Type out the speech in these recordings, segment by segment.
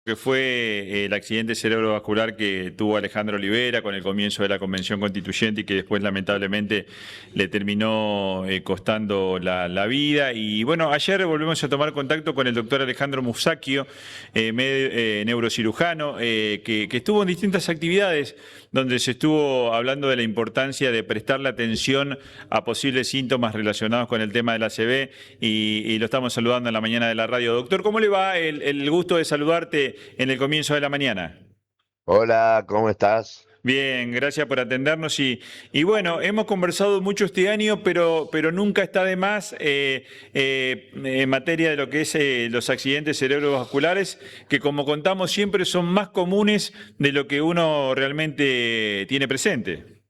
que fue el accidente cerebrovascular que tuvo Alejandro Olivera con el comienzo de la Convención Constituyente y que después lamentablemente le terminó costando la vida. Y bueno, ayer volvemos a tomar contacto con el doctor Alejandro Musacchio, neurocirujano, que estuvo en distintas actividades donde se estuvo hablando de la importancia de prestarle atención a posibles síntomas relacionados con el tema del ACV y lo estamos saludando en la mañana de la radio. Doctor, ¿cómo le va? El gusto de saludarte en el comienzo de la mañana. Hola, ¿cómo estás? Bien, gracias por atendernos y bueno, hemos conversado mucho este año, pero nunca está de más en materia de lo que es los accidentes cerebrovasculares, que como contamos siempre son más comunes de lo que uno realmente tiene presente.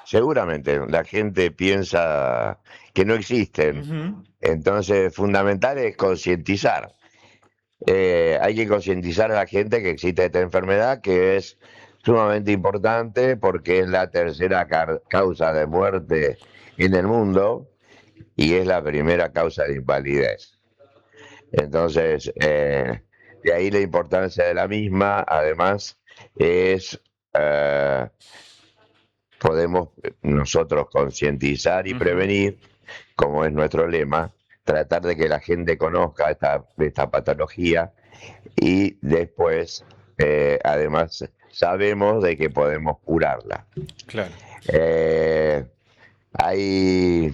Seguramente la gente piensa que no existen, Ujú. entonces fundamental es concientizar. Hay que concientizar a la gente que existe esta enfermedad, que es sumamente importante porque es la tercera causa de muerte en el mundo y es la primera causa de invalidez. Entonces, de ahí la importancia de la misma. Además, es podemos nosotros concientizar y Ujú. prevenir, como es nuestro lema, tratar de que la gente conozca esta patología y después, además, sabemos de que podemos curarla. Claro. Eh, Hay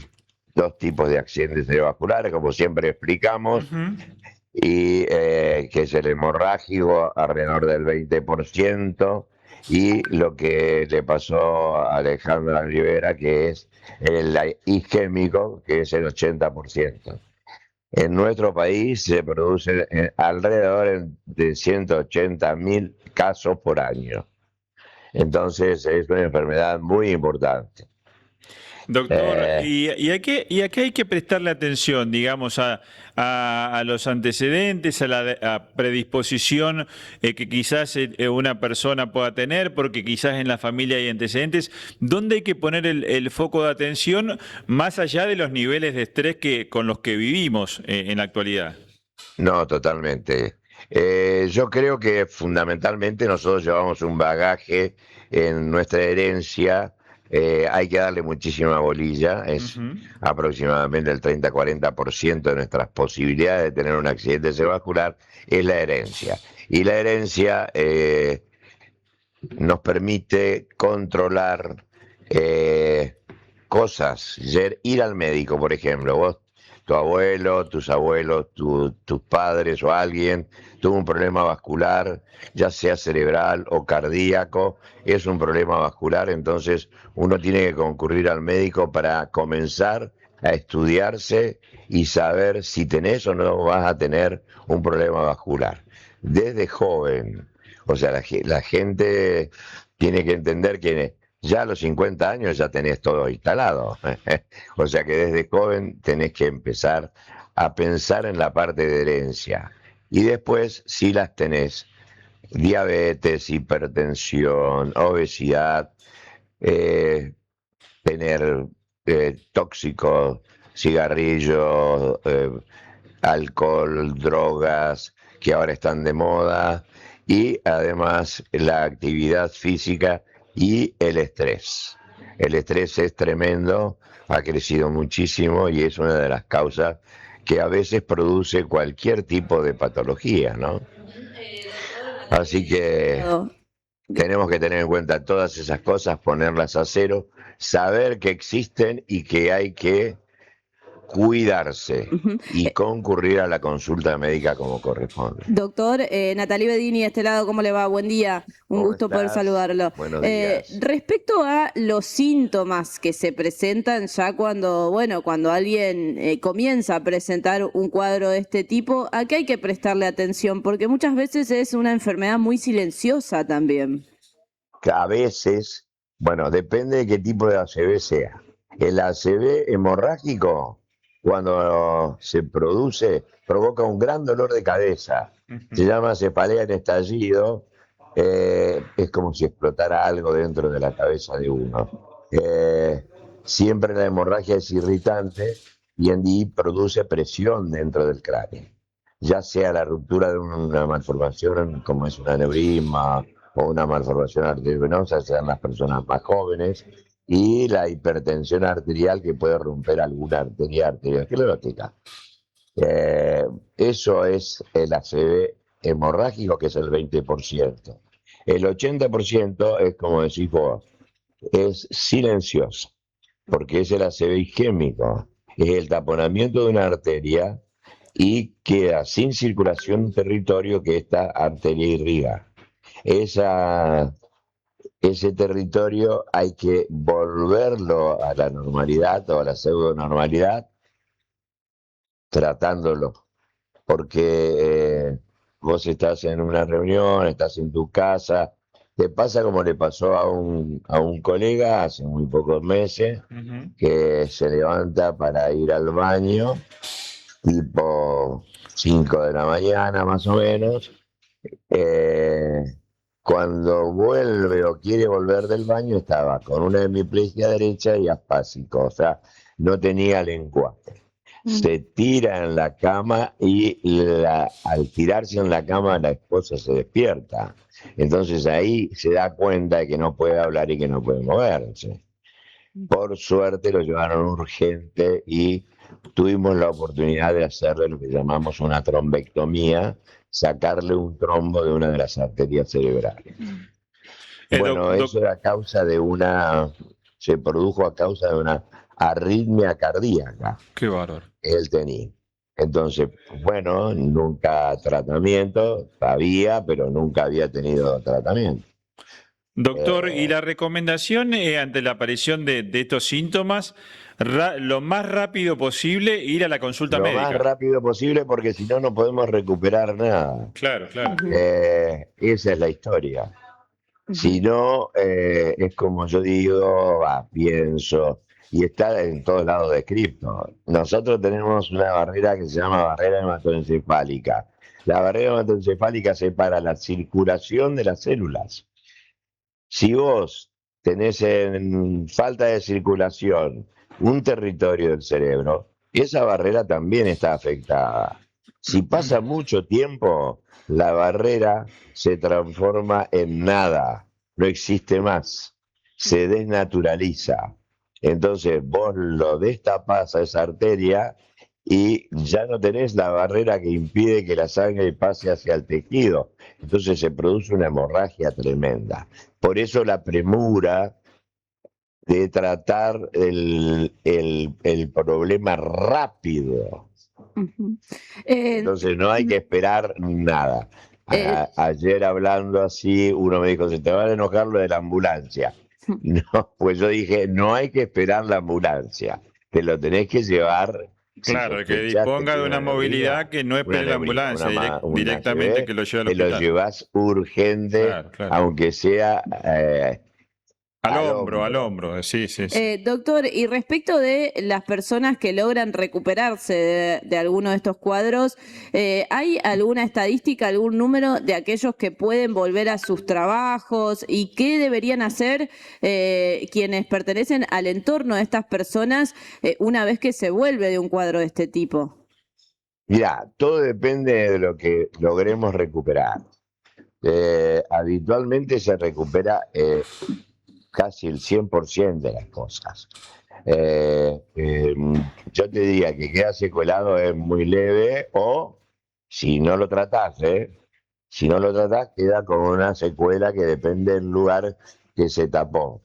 dos tipos de accidentes cerebrovasculares, como siempre explicamos, Ujú. y que es el hemorrágico alrededor del 20%, y lo que le pasó a Alejandra Rivera, que es el isquémico, que es el 80%. En nuestro país se producen alrededor de 180.000 casos por año. Entonces es una enfermedad muy importante. Doctor, Eh, ¿y a qué hay que prestarle atención, digamos, a los antecedentes, a predisposición que quizás una persona pueda tener, porque quizás en la familia hay antecedentes? ¿Dónde hay que poner el foco de atención más allá de los niveles de estrés con los que vivimos en la actualidad? no, totalmente. Yo creo que fundamentalmente nosotros llevamos un bagaje en nuestra herencia. Hay que darle muchísima bolilla. Es Ujú. aproximadamente el 30-40% de nuestras posibilidades de tener un accidente cerebrovascular es la herencia. Y la herencia nos permite controlar eh, cosas, ir al médico, por ejemplo. Vos, tu abuelo, tus abuelos, tus padres o alguien tuvo un problema vascular, ya sea cerebral o cardíaco, es un problema vascular. Entonces uno tiene que concurrir al médico para comenzar a estudiarse y saber si tenés o no vas a tener un problema vascular desde joven. O sea, la gente tiene que entender que ya a los 50 años ya tenés todo instalado. O sea que desde joven tenés que empezar a pensar en la parte de herencia. Y después, si las tenés, diabetes, hipertensión, obesidad, eh, tener tóxicos, cigarrillos, alcohol, drogas, que ahora están de moda, y además la actividad física y el estrés. El estrés es tremendo, ha crecido muchísimo y es una de las causas que a veces produce cualquier tipo de patología, ¿no? Así que tenemos que tener en cuenta todas esas cosas, ponerlas a cero, saber que existen y que hay que cuidarse Ujú. y concurrir a la consulta médica como corresponde. Doctor, Natalie Bedini, de este lado, ¿cómo le va? Buen día, un ¿Cómo gusto poder estás? saludarlo. Buenos días. Respecto a los síntomas que se presentan ya cuando, bueno, cuando alguien comienza a presentar un cuadro de este tipo, ¿a qué hay que prestarle atención? Porque muchas veces es una enfermedad muy silenciosa también. Que a veces, bueno, depende de qué tipo de ACV sea. El ACV hemorrágico, cuando se produce, provoca un gran dolor de cabeza. Se Ujú. llama cefalea en estallido. Es como si explotara algo dentro de la cabeza de uno. Eh, Siempre la hemorragia es irritante y produce presión dentro del cráneo. ya sea la ruptura de una malformación como es un aneurisma o una malformación arteriovenosa, sean las personas más jóvenes, y la hipertensión arterial que puede romper alguna arteria arteriosclerótica. Eso es el ACV hemorrágico, que es el 20%. El 80% es, como decís vos, es silencioso, porque es el ACV isquémico, es el taponamiento de una arteria y queda sin circulación un territorio que esta arteria irriga. Ese territorio hay que volverlo a la normalidad o a la pseudonormalidad tratándolo, porque vos estás en una reunión, estás en tu casa, te pasa como le pasó a un colega hace muy pocos meses, que se levanta para ir al baño, tipo 5 de la mañana más o menos. Cuando vuelve o quiere volver del baño, estaba con una hemiplegia derecha y aspásico, o sea, no tenía lenguaje. Se tira en la cama y al tirarse en la cama la esposa se despierta. Entonces ahí se da cuenta de que no puede hablar y que no puede moverse. Por suerte lo llevaron urgente y tuvimos la oportunidad de hacerle lo que llamamos una trombectomía, sacarle un trombo de una de las arterias cerebrales. Bueno, eso era se produjo a causa de una arritmia cardíaca. Qué bárbaro. Él tenía. Entonces, bueno, nunca tratamiento, había, pero nunca había tenido tratamiento. Doctor, y la recomendación ante la aparición de estos síntomas, lo más rápido posible ir a la consulta médica. Lo más rápido posible, porque si no, no podemos recuperar nada. Claro, claro. Esa es la historia. Si no, es como yo digo, pienso, y está en todos lados descrito. Nosotros tenemos una barrera que se llama barrera hematoencefálica. La barrera hematoencefálica separa la circulación de las células. Si vos tenés en falta de circulación un territorio del cerebro, esa barrera también está afectada. Si pasa mucho tiempo, la barrera se transforma en nada, no existe más, se desnaturaliza. Entonces vos lo destapás a esa arteria y ya no tenés la barrera que impide que la sangre pase hacia el tejido. Entonces se produce una hemorragia tremenda. Por eso la premura de tratar el problema rápido. Entonces no hay que esperar nada. Ayer hablando así, uno me dijo, se te va a enojar lo de la ambulancia. No, pues yo dije, no hay que esperar la ambulancia, te lo tenés que llevar. Claro, que disponga de una movilidad que no espere la ambulancia, directamente que lo lleve al hospital. Te lo llevas urgente, claro. Aunque sea... Al hombro, sí. Doctor, y respecto de las personas que logran recuperarse de alguno de estos cuadros, ¿hay alguna estadística, algún número de aquellos que pueden volver a sus trabajos y qué deberían hacer quienes pertenecen al entorno de estas personas una vez que se vuelve de un cuadro de este tipo? Mirá, todo depende de lo que logremos recuperar. Habitualmente se recupera... casi el 100% de las cosas. Yo te diría que queda secuelado es muy leve, o si no lo tratás, queda con una secuela que depende del lugar que se tapó.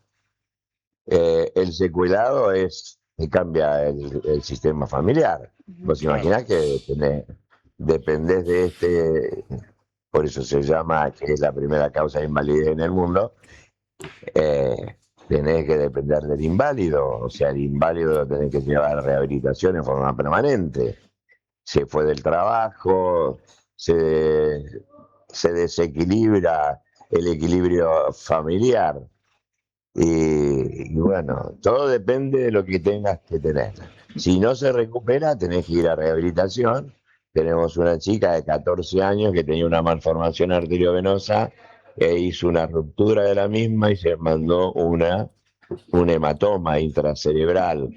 El secuelado es que cambia el sistema familiar. Vos imaginás que dependés de por eso se llama que es la primera causa de invalidez en el mundo. Tenés que depender del inválido, o sea, el inválido lo tenés que llevar a rehabilitación en forma permanente. Se fue del trabajo, se desequilibra el equilibrio familiar. Y bueno, todo depende de lo que tengas que tener. Si no se recupera, tenés que ir a rehabilitación. Tenemos una chica de 14 años que tenía una malformación arteriovenosa, hizo una ruptura de la misma y se mandó un hematoma intracerebral.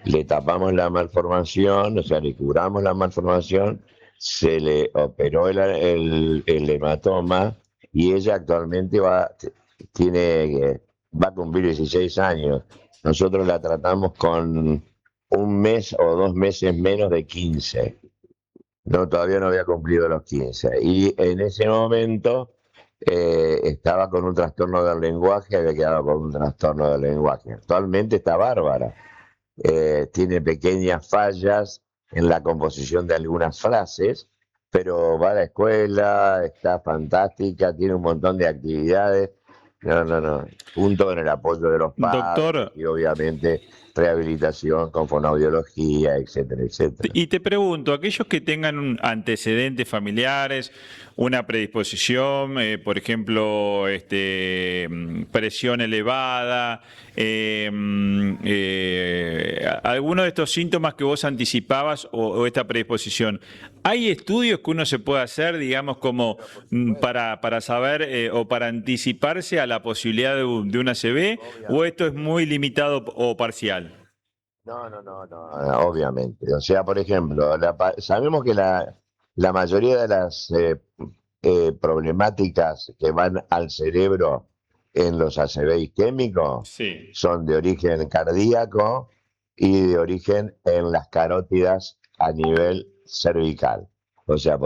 Le tapamos la malformación, o sea, le curamos la malformación, se le operó el hematoma y ella actualmente va a cumplir 16 años. Nosotros la tratamos con un mes o 2 meses menos de 15. No, todavía no había cumplido los 15. Y en ese momento estaba con un trastorno del lenguaje, había quedado con un trastorno del lenguaje. Actualmente está bárbara. Tiene pequeñas fallas en la composición de algunas frases, pero va a la escuela, está fantástica, tiene un montón de actividades. No. Junto con el apoyo de los padres Doctor, y obviamente rehabilitación con fonoaudiología, etcétera, etcétera. y te pregunto, aquellos que tengan antecedentes familiares, una predisposición, por ejemplo, presión elevada, alguno de estos síntomas que vos anticipabas o esta predisposición, ¿hay estudios que uno se puede hacer, digamos, como para saber o para anticiparse a la posibilidad de un ACV, o esto es muy limitado o parcial? No, obviamente. O sea, por ejemplo, sabemos que la mayoría de las problemáticas que van al cerebro en los ACV isquémicos Sí. son de origen cardíaco y de origen en las carótidas a nivel cervical, o sea,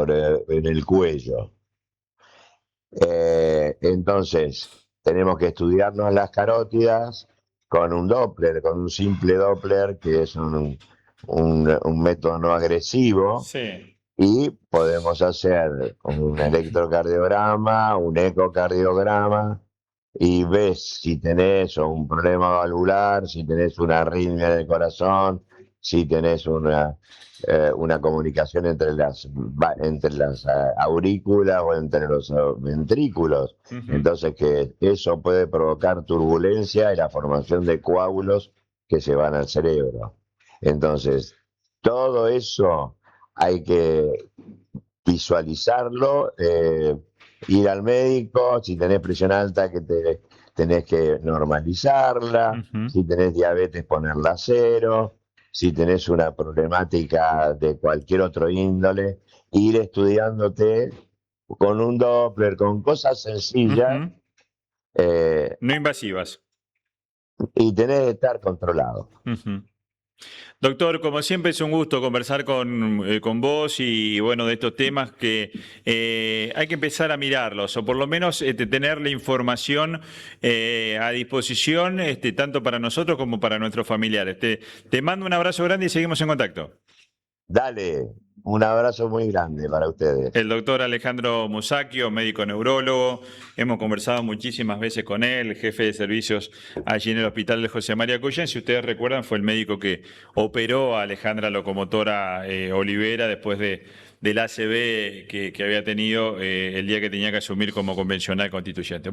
en el cuello. Entonces, tenemos que estudiarnos las carótidas con un Doppler, con un simple Doppler, que es un método no agresivo, Sí. y podemos hacer un electrocardiograma, un ecocardiograma, y ves si tenés un problema valvular, si tenés una arritmia del corazón, si tenés una comunicación entre las aurículas o entre los ventrículos. Ujú. Entonces, que eso puede provocar turbulencia y la formación de coágulos que se van al cerebro. Entonces, todo eso hay que visualizarlo, ir al médico, si tenés presión alta tenés que normalizarla, Ujú. si tenés diabetes ponerla a cero, si tenés una problemática de cualquier otro índole, ir estudiándote con un Doppler, con cosas sencillas, Ujú. eh, No invasivas. y tenés que estar controlado. Ujú. Doctor, como siempre es un gusto conversar con vos y bueno, de estos temas que hay que empezar a mirarlos o por lo menos tener la información a disposición tanto para nosotros como para nuestros familiares. Te mando un abrazo grande y seguimos en contacto. Dale, un abrazo muy grande para ustedes. El doctor Alejandro Musacchio, médico neurólogo, hemos conversado muchísimas veces con él, jefe de servicios allí en el hospital de José María Cuyen. Si ustedes recuerdan, fue el médico que operó a Alejandra Locomotora Olivera después del ACV que había tenido el día que tenía que asumir como convencional constituyente.